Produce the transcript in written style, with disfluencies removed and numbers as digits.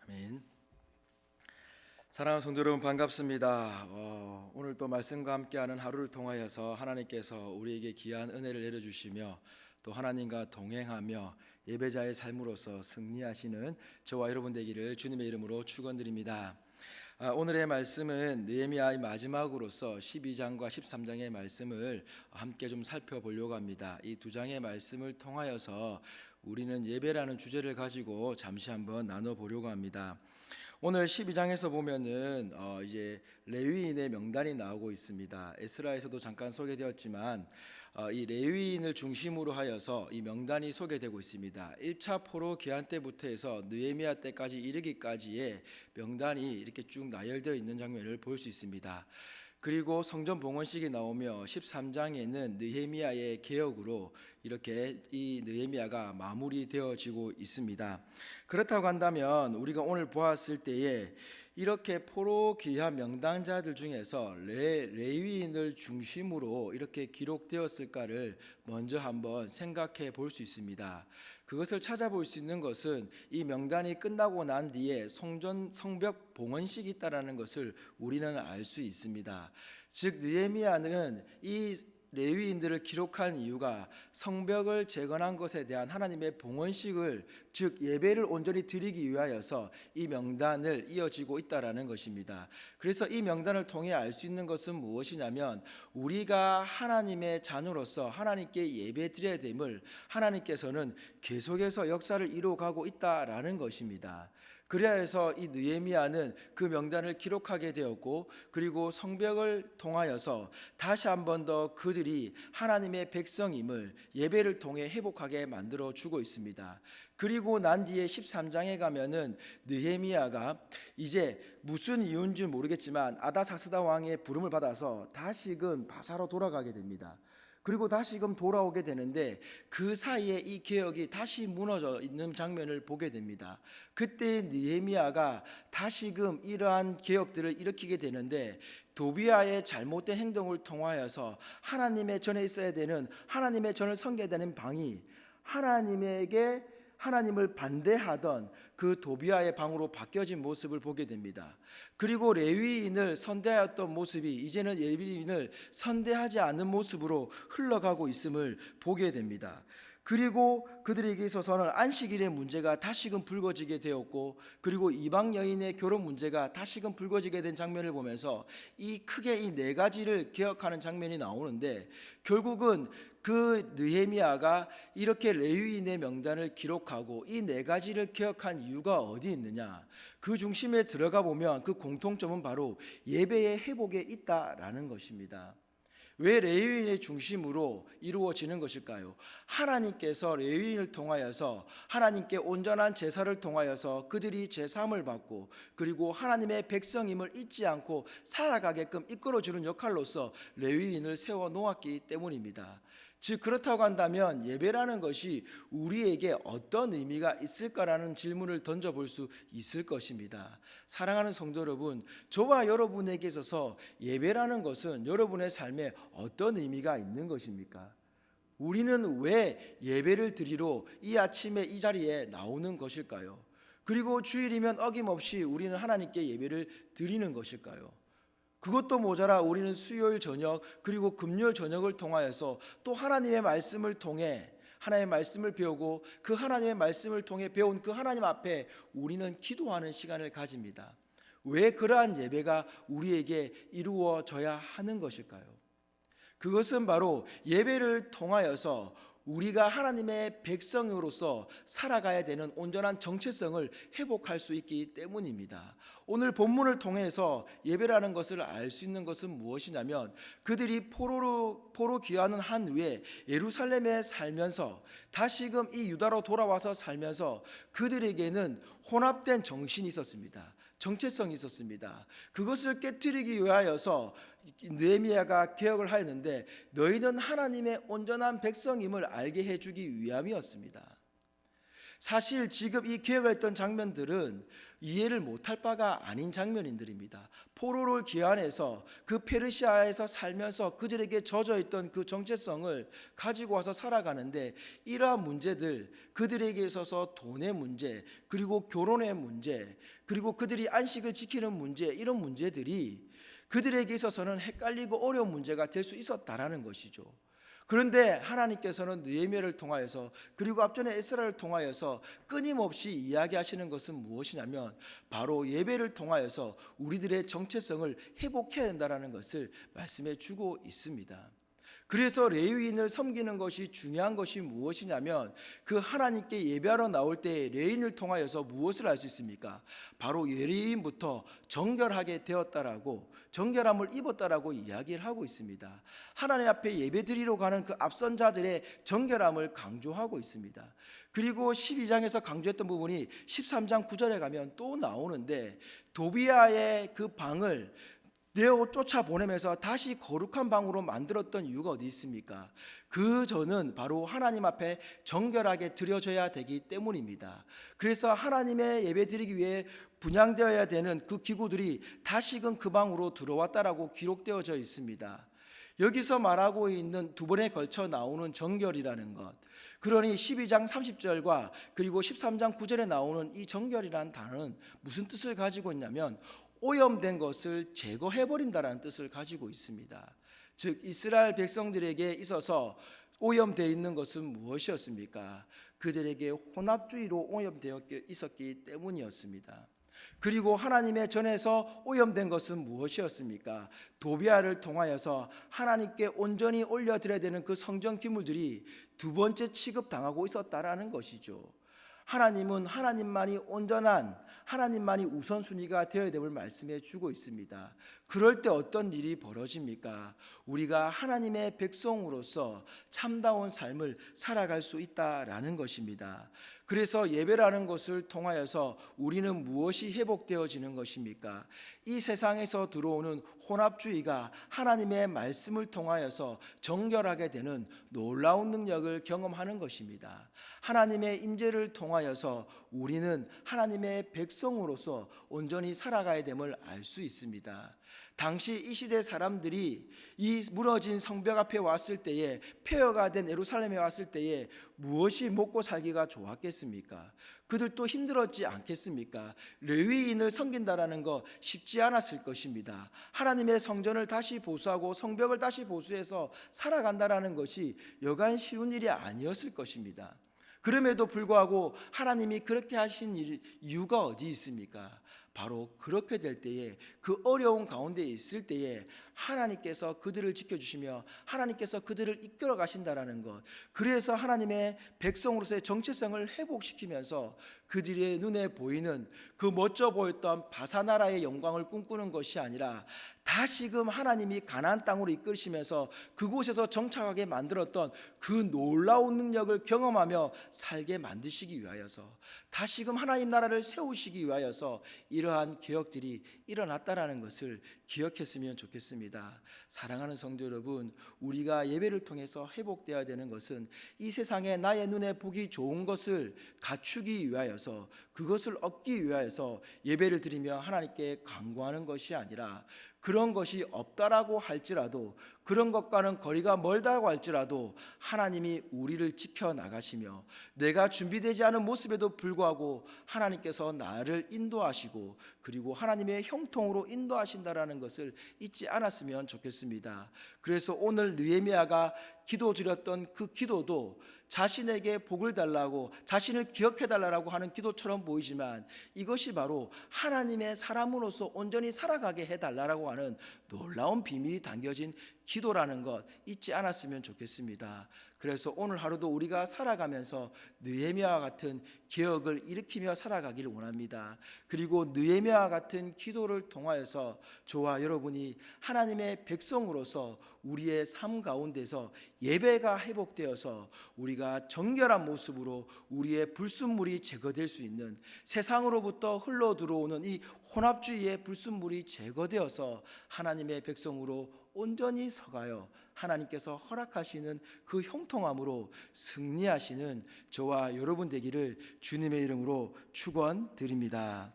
아멘. 사랑하는 성도 여러분, 반갑습니다. 오늘 또 말씀과 함께하는 하루를 통하여서 하나님께서 우리에게 귀한 은혜를 내려주시며 또 하나님과 동행하며 예배자의 삶으로서 승리하시는 저와 여러분 되기를 주님의 이름으로 축원드립니다. 오늘의 말씀은 느헤미야의 마지막으로서 12장과 13장의 말씀을 함께 좀 살펴보려고 합니다. 이 두 장의 말씀을 통하여서 우리는 예배라는 주제를 가지고 잠시 한번 나눠보려고 합니다. 오늘 12장에서 보면은 이제 레위인의 명단이 나오고 있습니다. 에스라에서도 잠깐 소개되었지만 이 레위인을 중심으로 하여서 이 명단이 소개되고 있습니다. 1차 포로 귀환 때부터 해서 느헤미야 때까지 이르기까지의 명단이 이렇게 쭉 나열되어 있는 장면을 볼 수 있습니다. 그리고 성전 봉헌식이 나오며 13장에는 느헤미야의 개혁으로 이렇게 이 느헤미야가 마무리되어지고 있습니다. 그렇다고 한다면 우리가 오늘 보았을 때에 이렇게 포로 귀환 명단자들 중에서 레위인을 중심으로 이렇게 기록되었을까를 먼저 한번 생각해 볼 수 있습니다. 그것을 찾아볼 수 있는 것은 이 명단이 끝나고 난 뒤에 성벽 봉헌식이 있다라는 것을 우리는 알 수 있습니다. 즉 느헤미야는 이 레위인들을 기록한 이유가 성벽을 재건한 것에 대한 하나님의 봉헌식을, 즉 예배를 온전히 드리기 위하여서 이 명단을 이어지고 있다라는 것입니다. 그래서 이 명단을 통해 알 수 있는 것은 무엇이냐면 우리가 하나님의 자녀로서 하나님께 예배 드려야 됨을 하나님께서는 계속해서 역사를 이루어가고 있다라는 것입니다. 그래야 해서 이 느헤미야는 그 명단을 기록하게 되었고, 그리고 성벽을 통하여서 다시 한 번 더 그들이 하나님의 백성임을 예배를 통해 회복하게 만들어 주고 있습니다. 그리고 난 뒤에 13장에 가면은 느헤미야가 이제 무슨 이유인지 모르겠지만 아다사스다 왕의 부름을 받아서 다시금 바사로 돌아가게 됩니다. 그리고 다시금 돌아오게 되는데 그 사이에 이 개혁이 다시 무너져 있는 장면을 보게 됩니다. 그때 느헤미야가 다시금 이러한 개혁들을 일으키게 되는데 도비아의 잘못된 행동을 통하여서 하나님의 전에 있어야 되는, 하나님의 전을 섬겨야 되는 방이 하나님을 반대하던 그 도비아의 방으로 바뀌어진 모습을 보게 됩니다. 그리고 레위인을 선대하였던 모습이 이제는 레위인을 선대하지 않는 모습으로 흘러가고 있음을 보게 됩니다. 그리고 그들에게 있어서는 안식일의 문제가 다시금 불거지게 되었고, 그리고 이방 여인의 결혼 문제가 다시금 불거지게 된 장면을 보면서 이 크게 이 네 가지를 기억하는 장면이 나오는데, 결국은 그 느헤미야가 이렇게 레위인의 명단을 기록하고 이 네 가지를 기억한 이유가 어디 있느냐? 그 중심에 들어가 보면 그 공통점은 바로 예배의 회복에 있다라는 것입니다. 왜 레위인의 중심으로 이루어지는 것일까요? 하나님께서 레위인을 통하여서 하나님께 온전한 제사를 통하여서 그들이 제사함을 받고, 그리고 하나님의 백성임을 잊지 않고 살아가게끔 이끌어주는 역할로서 레위인을 세워 놓았기 때문입니다. 즉 그렇다고 한다면 예배라는 것이 우리에게 어떤 의미가 있을까라는 질문을 던져볼 수 있을 것입니다. 사랑하는 성도 여러분, 저와 여러분에게 있어서 예배라는 것은 여러분의 삶에 어떤 의미가 있는 것입니까? 우리는 왜 예배를 드리러 이 아침에 이 자리에 나오는 것일까요? 그리고 주일이면 어김없이 우리는 하나님께 예배를 드리는 것일까요? 그것도 모자라 우리는 수요일 저녁 그리고 금요일 저녁을 통하여서 또 하나님의 말씀을 통해 하나님의 말씀을 배우고 그 하나님의 말씀을 통해 배운 그 하나님 앞에 우리는 기도하는 시간을 가집니다. 왜 그러한 예배가 우리에게 이루어져야 하는 것일까요? 그것은 바로 예배를 통하여서 우리가 하나님의 백성으로서 살아가야 되는 온전한 정체성을 회복할 수 있기 때문입니다. 오늘 본문을 통해서 예배라는 것을 알 수 있는 것은 무엇이냐면 그들이 포로 귀환을 한 후에 예루살렘에 살면서 다시금 이 유다로 돌아와서 살면서 그들에게는 혼합된 정신이 있었습니다. 정체성이 있었습니다. 그것을 깨뜨리기 위하여서 느헤미야가 개혁을 하였는데 너희는 하나님의 온전한 백성임을 알게 해주기 위함이었습니다. 사실 지금 이 기획을 했던 장면들은 이해를 못할 바가 아닌 장면들입니다. 포로를 귀환해서 그 페르시아에서 살면서 그들에게 젖어있던 그 정체성을 가지고 와서 살아가는데, 이러한 문제들, 그들에게 있어서 돈의 문제, 그리고 결혼의 문제, 그리고 그들이 안식을 지키는 문제, 이런 문제들이 그들에게 있어서는 헷갈리고 어려운 문제가 될 수 있었다라는 것이죠. 그런데 하나님께서는 느헤미야를 통하여서, 그리고 앞전에 에스라를 통하여서 끊임없이 이야기하시는 것은 무엇이냐면, 바로 예배를 통하여서 우리들의 정체성을 회복해야 된다는 것을 말씀해 주고 있습니다. 그래서 레위인을 섬기는 것이 중요한 것이 무엇이냐면, 그 하나님께 예배하러 나올 때 레위인을 통하여서 무엇을 알 수 있습니까? 바로 레위인부터 정결하게 되었다라고, 정결함을 입었다라고 이야기를 하고 있습니다. 하나님 앞에 예배드리러 가는 그 앞선 자들의 정결함을 강조하고 있습니다. 그리고 12장에서 강조했던 부분이 13장 9절에 가면 또 나오는데, 도비아의 그 방을 내어 쫓아보내면서 다시 거룩한 방으로 만들었던 이유가 어디 있습니까? 그 전은 바로 하나님 앞에 정결하게 드려져야 되기 때문입니다. 그래서 하나님의 예배 드리기 위해 분향되어야 되는 그 기구들이 다시금 그 방으로 들어왔다라고 기록되어져 있습니다. 여기서 말하고 있는 두 번에 걸쳐 나오는 정결이라는 것, 그러니 12장 30절과 그리고 13장 9절에 나오는 이 정결이라는 단어는 무슨 뜻을 가지고 있냐면, 오염된 것을 제거해버린다라는 뜻을 가지고 있습니다. 즉 이스라엘 백성들에게 있어서 오염되어 있는 것은 무엇이었습니까? 그들에게 혼합주의로 오염되어 있었기 때문이었습니다. 그리고 하나님의 전에서 오염된 것은 무엇이었습니까? 도비아를 통하여서 하나님께 온전히 올려드려야 되는 그 성전 기물들이 두 번째 취급당하고 있었다라는 것이죠. 하나님은 하나님만이 온전한, 하나님만이 우선순위가 되어야 됨을 말씀해 주고 있습니다. 그럴 때 어떤 일이 벌어집니까? 우리가 하나님의 백성으로서 참다운 삶을 살아갈 수 있다라는 것입니다. 그래서 예배라는 것을 통하여서 우리는 무엇이 회복되어지는 것입니까? 이 세상에서 들어오는 혼합주의가 하나님의 말씀을 통하여서 정결하게 되는 놀라운 능력을 경험하는 것입니다. 하나님의 임재를 통하여서 우리는 하나님의 백성으로서 온전히 살아가야 됨을 알 수 있습니다. 당시 이 시대 사람들이 이 무너진 성벽 앞에 왔을 때에, 폐허가 된 예루살렘에 왔을 때에 무엇이 먹고 살기가 좋았겠습니까? 그들도 힘들었지 않겠습니까? 레위인을 섬긴다라는 거 쉽지 않았을 것입니다. 하나님의 성전을 다시 보수하고 성벽을 다시 보수해서 살아간다라는 것이 여간 쉬운 일이 아니었을 것입니다. 그럼에도 불구하고 하나님이 그렇게 하신 이유가 어디 있습니까? 바로 그렇게 될 때에, 그 어려운 가운데 있을 때에 하나님께서 그들을 지켜주시며 하나님께서 그들을 이끌어 가신다라는 것, 그래서 하나님의 백성으로서의 정체성을 회복시키면서 그들의 눈에 보이는 그 멋져 보였던 바사나라의 영광을 꿈꾸는 것이 아니라, 다시금 하나님이 가나안 땅으로 이끌시면서 그곳에서 정착하게 만들었던 그 놀라운 능력을 경험하며 살게 만드시기 위하여서, 다시금 하나님 나라를 세우시기 위하여서 이러한 개혁들이 일어났다라는 것을 기억했으면 좋겠습니다. 사랑하는 성도 여러분, 우리가 예배를 통해서 회복되어야 되는 것은 이 세상에 나의 눈에 보기 좋은 것을 갖추기 위하여서, 그것을 얻기 위하여서 예배를 드리며 하나님께 간구하는 것이 아니라, 그런 것이 없다라고 할지라도, 그런 것과는 거리가 멀다고 할지라도 하나님이 우리를 지켜나가시며, 내가 준비되지 않은 모습에도 불구하고 하나님께서 나를 인도하시고, 그리고 하나님의 형통으로 인도하신다라는 것을 잊지 않았으면 좋겠습니다. 그래서 오늘 느헤미야가 기도드렸던 그 기도도 자신에게 복을 달라고, 자신을 기억해 달라고 하는 기도처럼 보이지만, 이것이 바로 하나님의 사람으로서 온전히 살아가게 해달라고 하는 놀라운 비밀이 담겨진 기도라는 것 잊지 않았으면 좋겠습니다. 그래서 오늘 하루도 우리가 살아가면서 느헤미야와 같은 기억을 일으키며 살아가기를 원합니다. 그리고 느헤미야와 같은 기도를 통하여서 저와 여러분이 하나님의 백성으로서 우리의 삶 가운데서 예배가 회복되어서 우리가 정결한 모습으로 우리의 불순물이 제거될 수 있는, 세상으로부터 흘러 들어오는 이 혼합주의의 불순물이 제거되어서 하나님의 백성으로 온전히 서가요 하나님께서 허락하시는 그 형통함으로 승리하시는 저와 여러분 되기를 주님의 이름으로 축원드립니다.